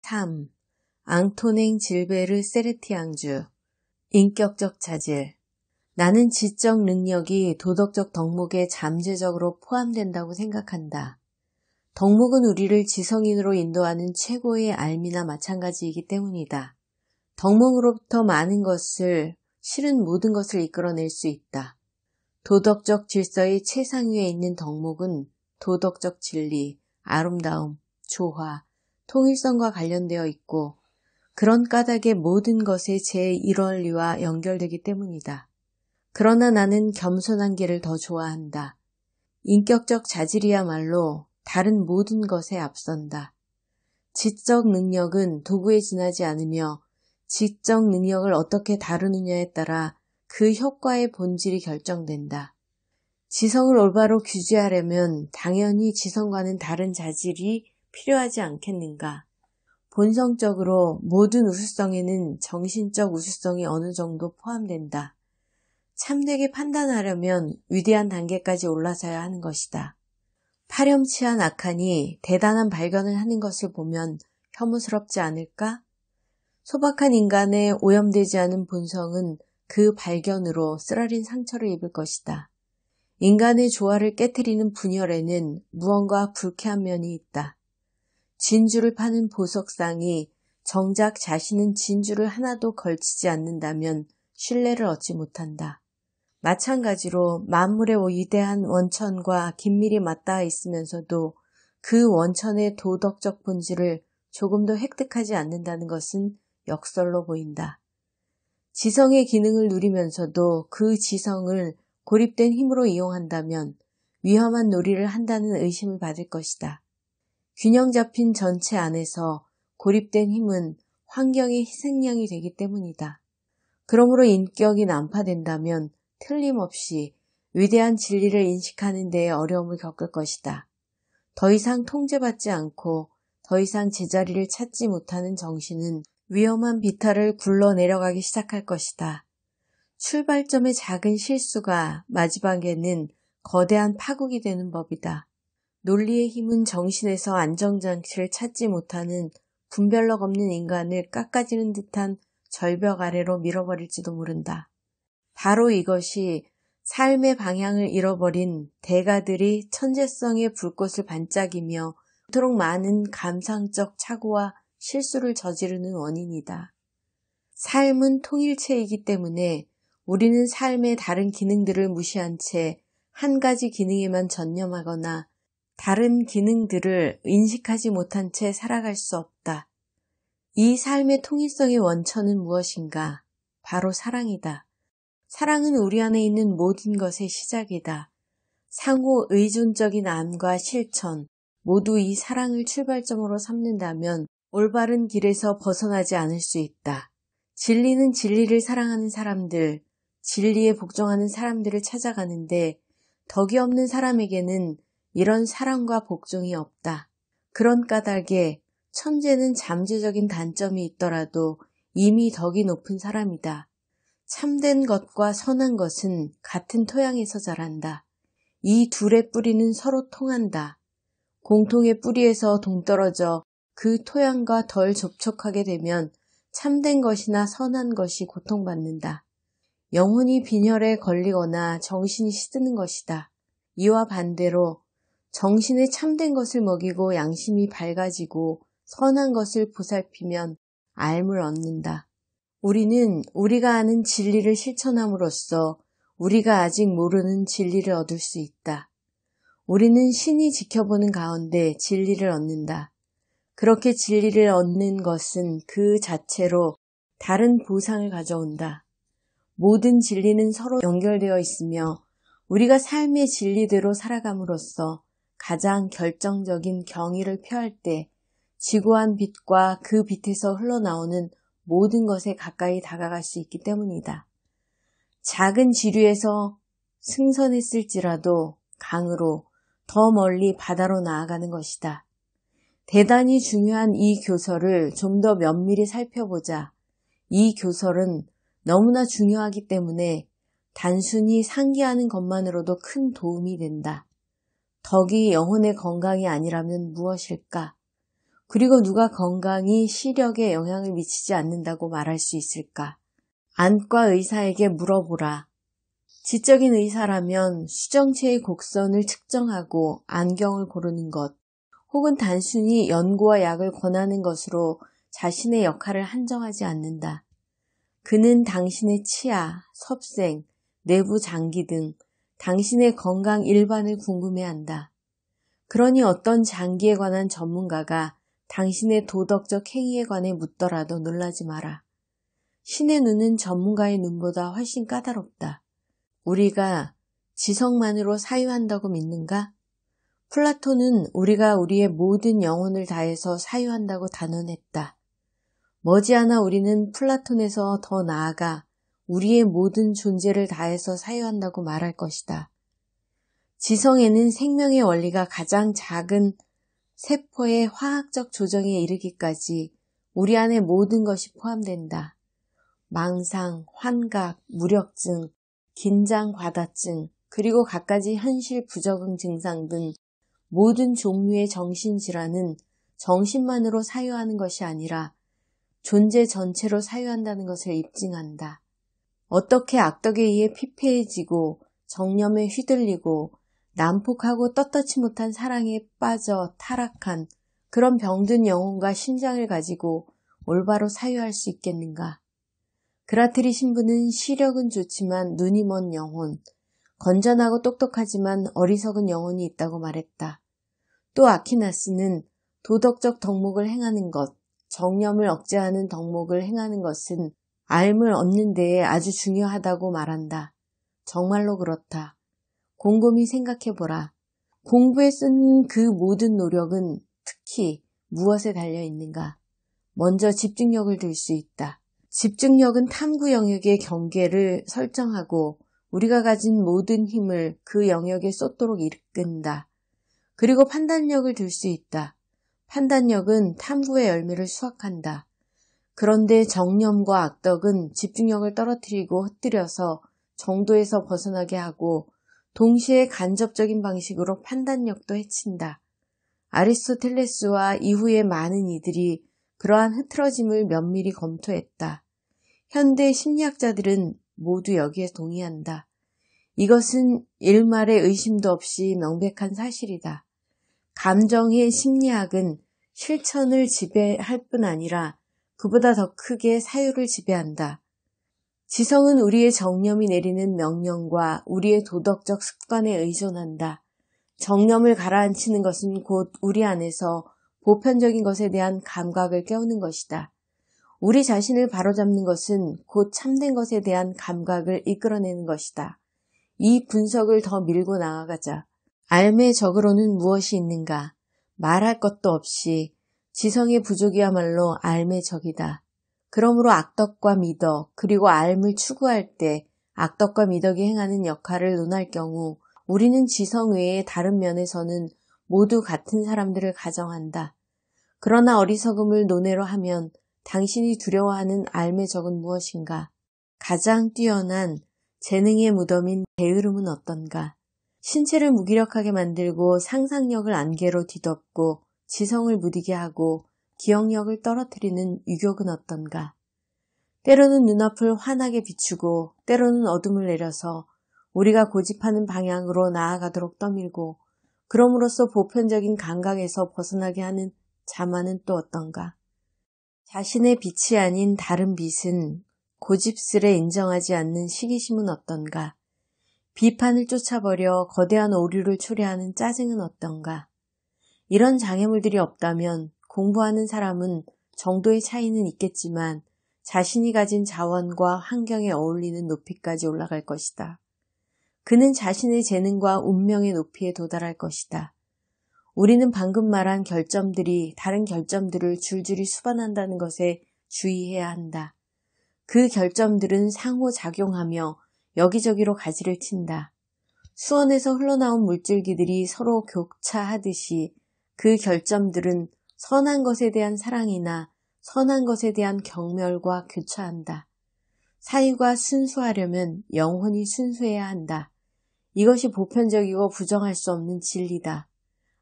3. 앙토냉 질베르 세르티앙주. 인격적 자질. 나는 지적 능력이 도덕적 덕목에 잠재적으로 포함된다고 생각한다. 덕목은 우리를 지성인으로 인도하는 최고의 알미나 마찬가지이기 때문이다. 덕목으로부터 많은 것을, 실은 모든 것을 이끌어낼 수 있다. 도덕적 질서의 최상위에 있는 덕목은 도덕적 진리, 아름다움, 조화, 통일성과 관련되어 있고 그런 까닭의 모든 것의 제1원리와 연결되기 때문이다. 그러나 나는 겸손한 길을 더 좋아한다. 인격적 자질이야말로 다른 모든 것에 앞선다. 지적 능력은 도구에 지나지 않으며 지적 능력을 어떻게 다루느냐에 따라 그 효과의 본질이 결정된다. 지성을 올바로 규제하려면 당연히 지성과는 다른 자질이 필요하지 않겠는가? 본성적으로 모든 우수성에는 정신적 우수성이 어느 정도 포함된다. 참되게 판단하려면 위대한 단계까지 올라서야 하는 것이다. 파렴치한 악한이 대단한 발견을 하는 것을 보면 혐오스럽지 않을까? 소박한 인간의 오염되지 않은 본성은 그 발견으로 쓰라린 상처를 입을 것이다. 인간의 조화를 깨트리는 분열에는 무언가 불쾌한 면이 있다. 진주를 파는 보석상이 정작 자신은 진주를 하나도 걸치지 않는다면 신뢰를 얻지 못한다. 마찬가지로 만물의 위대한 원천과 긴밀히 맞닿아 있으면서도 그 원천의 도덕적 본질을 조금도 획득하지 않는다는 것은 역설로 보인다. 지성의 기능을 누리면서도 그 지성을 고립된 힘으로 이용한다면 위험한 놀이를 한다는 의심을 받을 것이다. 균형 잡힌 전체 안에서 고립된 힘은 환경의 희생양이 되기 때문이다. 그러므로 인격이 난파된다면 틀림없이 위대한 진리를 인식하는 데에 어려움을 겪을 것이다. 더 이상 통제받지 않고 더 이상 제자리를 찾지 못하는 정신은 위험한 비탈을 굴러 내려가기 시작할 것이다. 출발점의 작은 실수가 마지막에는 거대한 파국이 되는 법이다. 논리의 힘은 정신에서 안정장치를 찾지 못하는 분별력 없는 인간을 깎아지는 듯한 절벽 아래로 밀어버릴지도 모른다. 바로 이것이 삶의 방향을 잃어버린 대가들이 천재성의 불꽃을 반짝이며 그토록 많은 감상적 착오와 실수를 저지르는 원인이다. 삶은 통일체이기 때문에 우리는 삶의 다른 기능들을 무시한 채 한 가지 기능에만 전념하거나 다른 기능들을 인식하지 못한 채 살아갈 수 없다. 이 삶의 통일성의 원천은 무엇인가? 바로 사랑이다. 사랑은 우리 안에 있는 모든 것의 시작이다. 상호 의존적인 암과 실천, 모두 이 사랑을 출발점으로 삼는다면 올바른 길에서 벗어나지 않을 수 있다. 진리는 진리를 사랑하는 사람들, 진리에 복종하는 사람들을 찾아가는데 덕이 없는 사람에게는 이런 사랑과 복종이 없다. 그런 까닭에 천재는 잠재적인 단점이 있더라도 이미 덕이 높은 사람이다. 참된 것과 선한 것은 같은 토양에서 자란다. 이 둘의 뿌리는 서로 통한다. 공통의 뿌리에서 동떨어져 그 토양과 덜 접촉하게 되면 참된 것이나 선한 것이 고통받는다. 영혼이 빈혈에 걸리거나 정신이 시드는 것이다. 이와 반대로 정신에 참된 것을 먹이고 양심이 밝아지고 선한 것을 보살피면 알을 얻는다. 우리는 우리가 아는 진리를 실천함으로써 우리가 아직 모르는 진리를 얻을 수 있다. 우리는 신이 지켜보는 가운데 진리를 얻는다. 그렇게 진리를 얻는 것은 그 자체로 다른 보상을 가져온다. 모든 진리는 서로 연결되어 있으며 우리가 삶의 진리대로 살아감으로써 가장 결정적인 경의를 표할 때 지고한 빛과 그 빛에서 흘러나오는 모든 것에 가까이 다가갈 수 있기 때문이다. 작은 지류에서 승선했을지라도 강으로 더 멀리 바다로 나아가는 것이다. 대단히 중요한 이 교설을 좀 더 면밀히 살펴보자. 이 교설은 너무나 중요하기 때문에 단순히 상기하는 것만으로도 큰 도움이 된다. 덕이 영혼의 건강이 아니라면 무엇일까? 그리고 누가 건강이 시력에 영향을 미치지 않는다고 말할 수 있을까? 안과 의사에게 물어보라. 지적인 의사라면 수정체의 곡선을 측정하고 안경을 고르는 것, 혹은 단순히 연고와 약을 권하는 것으로 자신의 역할을 한정하지 않는다. 그는 당신의 치아, 섭생, 내부 장기 등 당신의 건강 일반을 궁금해한다. 그러니 어떤 장기에 관한 전문가가 당신의 도덕적 행위에 관해 묻더라도 놀라지 마라. 신의 눈은 전문가의 눈보다 훨씬 까다롭다. 우리가 지성만으로 사유한다고 믿는가? 플라톤은 우리가 우리의 모든 영혼을 다해서 사유한다고 단언했다. 머지않아 우리는 플라톤에서 더 나아가 우리의 모든 존재를 다해서 사유한다고 말할 것이다. 지성에는 생명의 원리가 가장 작은 세포의 화학적 조정에 이르기까지 우리 안에 모든 것이 포함된다. 망상, 환각, 무력증, 긴장 과다증, 그리고 갖가지 현실 부적응 증상 등 모든 종류의 정신질환은 정신만으로 사유하는 것이 아니라 존재 전체로 사유한다는 것을 입증한다. 어떻게 악덕에 의해 피폐해지고 정념에 휘둘리고 난폭하고 떳떳지 못한 사랑에 빠져 타락한 그런 병든 영혼과 심장을 가지고 올바로 사유할 수 있겠는가? 그라트리 신부는 시력은 좋지만 눈이 먼 영혼, 건전하고 똑똑하지만 어리석은 영혼이 있다고 말했다. 또 아키나스는 도덕적 덕목을 행하는 것, 정념을 억제하는 덕목을 행하는 것은 앓음을 얻는 데에 아주 중요하다고 말한다. 정말로 그렇다. 곰곰이 생각해보라. 공부에 쓰는 그 모든 노력은 특히 무엇에 달려 있는가? 먼저 집중력을 들 수 있다. 집중력은 탐구 영역의 경계를 설정하고 우리가 가진 모든 힘을 그 영역에 쏟도록 이끈다. 그리고 판단력을 들 수 있다. 판단력은 탐구의 열매를 수확한다. 그런데 정념과 악덕은 집중력을 떨어뜨리고 흩뜨려서 정도에서 벗어나게 하고 동시에 간접적인 방식으로 판단력도 해친다. 아리스토텔레스와 이후의 많은 이들이 그러한 흐트러짐을 면밀히 검토했다. 현대 심리학자들은 모두 여기에 동의한다. 이것은 일말의 의심도 없이 명백한 사실이다. 감정의 심리학은 실천을 지배할 뿐 아니라 그보다 더 크게 사유를 지배한다. 지성은 우리의 정념이 내리는 명령과 우리의 도덕적 습관에 의존한다. 정념을 가라앉히는 것은 곧 우리 안에서 보편적인 것에 대한 감각을 깨우는 것이다. 우리 자신을 바로잡는 것은 곧 참된 것에 대한 감각을 이끌어내는 것이다. 이 분석을 더 밀고 나아가자. 앓음의 적으로는 무엇이 있는가? 말할 것도 없이 지성의 부족이야말로 앓음의 적이다. 그러므로 악덕과 미덕, 그리고 앓음을 추구할 때 악덕과 미덕이 행하는 역할을 논할 경우 우리는 지성 외의 다른 면에서는 모두 같은 사람들을 가정한다. 그러나 어리석음을 논외로 하면 당신이 두려워하는 앓음의 적은 무엇인가? 가장 뛰어난 재능의 무덤인 게으름은 어떤가? 신체를 무기력하게 만들고 상상력을 안개로 뒤덮고 지성을 무디게 하고 기억력을 떨어뜨리는 유격은 어떤가? 때로는 눈앞을 환하게 비추고 때로는 어둠을 내려서 우리가 고집하는 방향으로 나아가도록 떠밀고 그럼으로써 보편적인 감각에서 벗어나게 하는 자만은 또 어떤가? 자신의 빛이 아닌 다른 빛은 고집스레 인정하지 않는 시기심은 어떤가? 비판을 쫓아버려 거대한 오류를 초래하는 짜증은 어떤가? 이런 장애물들이 없다면 공부하는 사람은 정도의 차이는 있겠지만 자신이 가진 자원과 환경에 어울리는 높이까지 올라갈 것이다. 그는 자신의 재능과 운명의 높이에 도달할 것이다. 우리는 방금 말한 결점들이 다른 결점들을 줄줄이 수반한다는 것에 주의해야 한다. 그 결점들은 상호작용하며 여기저기로 가지를 튄다. 수원에서 흘러나온 물줄기들이 서로 교차하듯이 그 결점들은 선한 것에 대한 사랑이나 선한 것에 대한 경멸과 교차한다. 사유가 순수하려면 영혼이 순수해야 한다. 이것이 보편적이고 부정할 수 없는 진리다.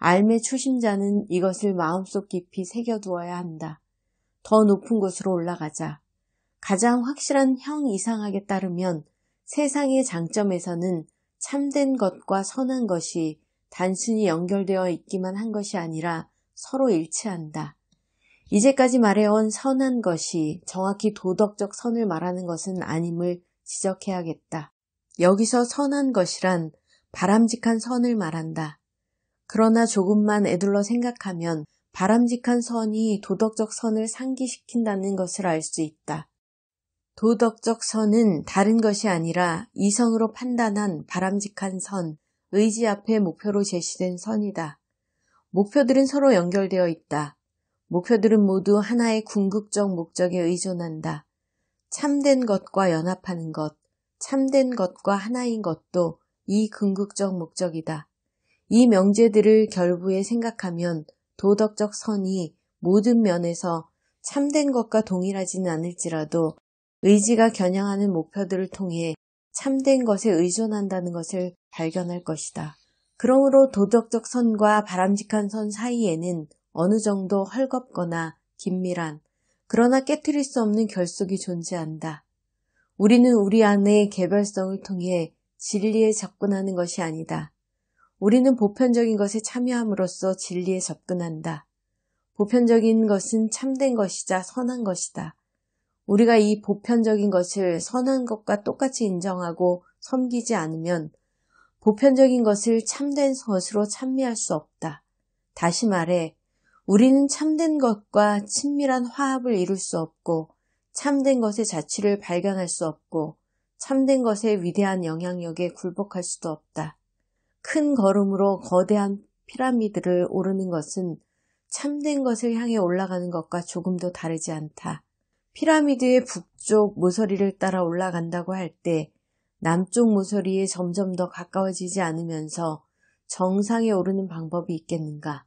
삶의 초심자는 이것을 마음속 깊이 새겨두어야 한다. 더 높은 곳으로 올라가자. 가장 확실한 형 이상학에 따르면 세상의 장점에서는 참된 것과 선한 것이 단순히 연결되어 있기만 한 것이 아니라 서로 일치한다. 이제까지 말해온 선한 것이 정확히 도덕적 선을 말하는 것은 아님을 지적해야겠다. 여기서 선한 것이란 바람직한 선을 말한다. 그러나 조금만 에둘러 생각하면 바람직한 선이 도덕적 선을 상기시킨다는 것을 알 수 있다. 도덕적 선은 다른 것이 아니라 이성으로 판단한 바람직한 선, 의지 앞에 목표로 제시된 선이다. 목표들은 서로 연결되어 있다. 목표들은 모두 하나의 궁극적 목적에 의존한다. 참된 것과 연합하는 것, 참된 것과 하나인 것도 이 궁극적 목적이다. 이 명제들을 결부해 생각하면 도덕적 선이 모든 면에서 참된 것과 동일하지는 않을지라도 의지가 겨냥하는 목표들을 통해 참된 것에 의존한다는 것을 발견할 것이다. 그러므로 도덕적 선과 바람직한 선 사이에는 어느 정도 헐겁거나 긴밀한, 그러나 깨트릴 수 없는 결속이 존재한다. 우리는 우리 안의 개별성을 통해 진리에 접근하는 것이 아니다. 우리는 보편적인 것에 참여함으로써 진리에 접근한다. 보편적인 것은 참된 것이자 선한 것이다. 우리가 이 보편적인 것을 선한 것과 똑같이 인정하고 섬기지 않으면 보편적인 것을 참된 것으로 찬미할 수 없다. 다시 말해, 우리는 참된 것과 친밀한 화합을 이룰 수 없고 참된 것의 자취를 발견할 수 없고 참된 것의 위대한 영향력에 굴복할 수도 없다. 큰 걸음으로 거대한 피라미드를 오르는 것은 참된 것을 향해 올라가는 것과 조금도 다르지 않다. 피라미드의 북쪽 모서리를 따라 올라간다고 할 때 남쪽 모서리에 점점 더 가까워지지 않으면서 정상에 오르는 방법이 있겠는가?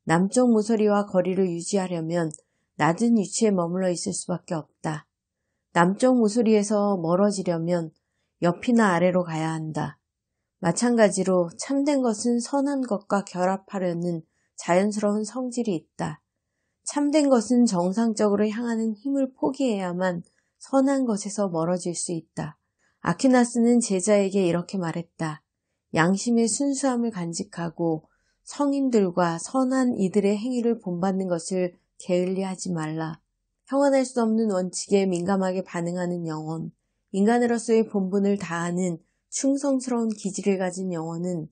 남쪽 모서리와 거리를 유지하려면 낮은 위치에 머물러 있을 수밖에 없다. 남쪽 모서리에서 멀어지려면 옆이나 아래로 가야 한다. 마찬가지로 참된 것은 선한 것과 결합하려는 자연스러운 성질이 있다. 참된 것은 정상적으로 향하는 힘을 포기해야만 선한 것에서 멀어질 수 있다. 아퀴나스는 제자에게 이렇게 말했다. 양심의 순수함을 간직하고 성인들과 선한 이들의 행위를 본받는 것을 게을리하지 말라. 형언할 수 없는 원칙에 민감하게 반응하는 영혼, 인간으로서의 본분을 다하는 충성스러운 기질을 가진 영혼은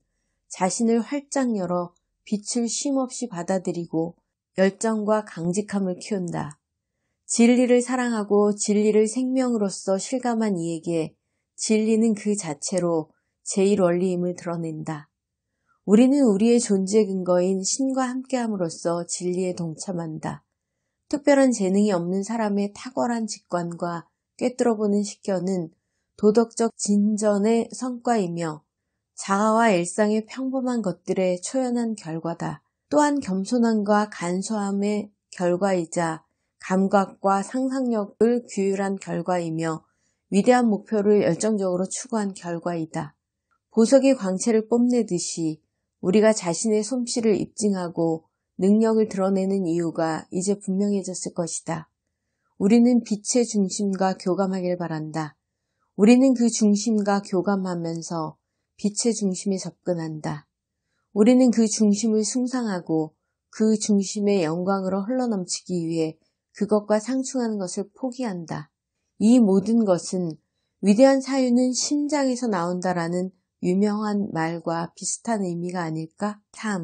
자신을 활짝 열어 빛을 쉼없이 받아들이고 열정과 강직함을 키운다. 진리를 사랑하고 진리를 생명으로서 실감한 이에게 진리는 그 자체로 제1원리임을 드러낸다. 우리는 우리의 존재 근거인 신과 함께함으로써 진리에 동참한다. 특별한 재능이 없는 사람의 탁월한 직관과 꿰뚫어보는 식견은 도덕적 진전의 성과이며 자아와 일상의 평범한 것들의 초연한 결과다. 또한 겸손함과 간소함의 결과이자 감각과 상상력을 규율한 결과이며 위대한 목표를 열정적으로 추구한 결과이다. 보석이 광채를 뽐내듯이 우리가 자신의 솜씨를 입증하고 능력을 드러내는 이유가 이제 분명해졌을 것이다. 우리는 빛의 중심과 교감하길 바란다. 우리는 그 중심과 교감하면서 빛의 중심에 접근한다. 우리는 그 중심을 숭상하고 그 중심의 영광으로 흘러넘치기 위해 그것과 상충하는 것을 포기한다. 이 모든 것은 위대한 사유는 심장에서 나온다라는 유명한 말과 비슷한 의미가 아닐까? 3.